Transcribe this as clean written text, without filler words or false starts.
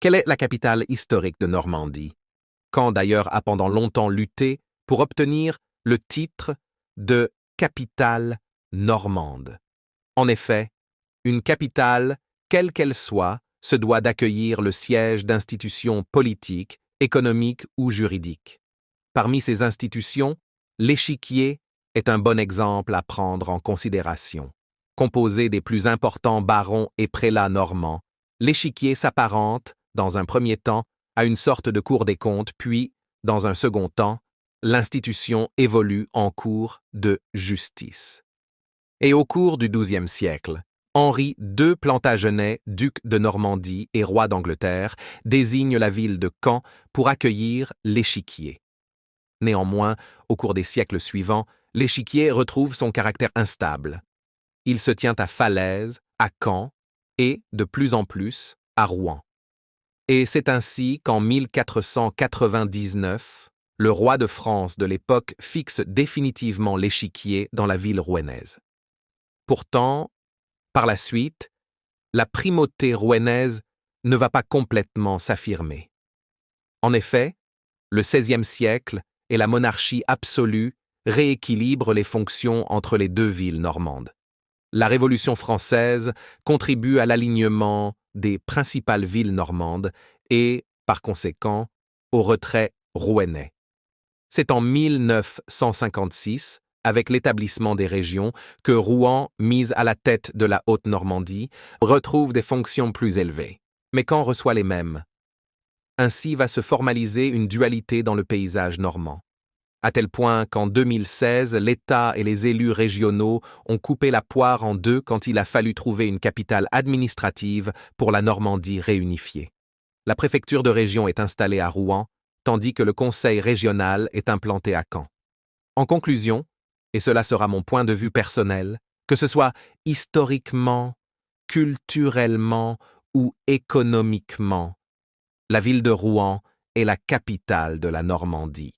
Quelle est la capitale historique de Normandie? Caen d'ailleurs a pendant longtemps lutté pour obtenir le titre de capitale normande. En effet, une capitale, quelle qu'elle soit, se doit d'accueillir le siège d'institutions politiques, économiques ou juridiques. Parmi ces institutions, l'échiquier est un bon exemple à prendre en considération. Composé des plus importants barons et prélats normands, l'échiquier s'apparente, dans un premier temps, à une sorte de cour des comptes, puis, dans un second temps, l'institution évolue en cour de justice. Et au cours du XIIe siècle, Henri II Plantagenet, duc de Normandie et roi d'Angleterre, désigne la ville de Caen pour accueillir l'échiquier. Néanmoins, au cours des siècles suivants, l'échiquier retrouve son caractère instable. Il se tient à Falaise, à Caen et, de plus en plus, à Rouen. Et c'est ainsi qu'en 1499, le roi de France de l'époque fixe définitivement l'échiquier dans la ville rouennaise. Pourtant, par la suite, la primauté rouennaise ne va pas complètement s'affirmer. En effet, le XVIe siècle et la monarchie absolue rééquilibrent les fonctions entre les deux villes normandes. La Révolution française contribue à l'alignement des principales villes normandes et, par conséquent, au retrait rouennais. C'est en 1956, avec l'établissement des régions, que Rouen, mise à la tête de la Haute-Normandie, retrouve des fonctions plus élevées. Mais Caen reçoit les mêmes. Ainsi va se formaliser une dualité dans le paysage normand. À tel point qu'en 2016, l'État et les élus régionaux ont coupé la poire en deux quand il a fallu trouver une capitale administrative pour la Normandie réunifiée. La préfecture de région est installée à Rouen, tandis que le conseil régional est implanté à Caen. En conclusion, et cela sera mon point de vue personnel, que ce soit historiquement, culturellement ou économiquement, la ville de Rouen est la capitale de la Normandie.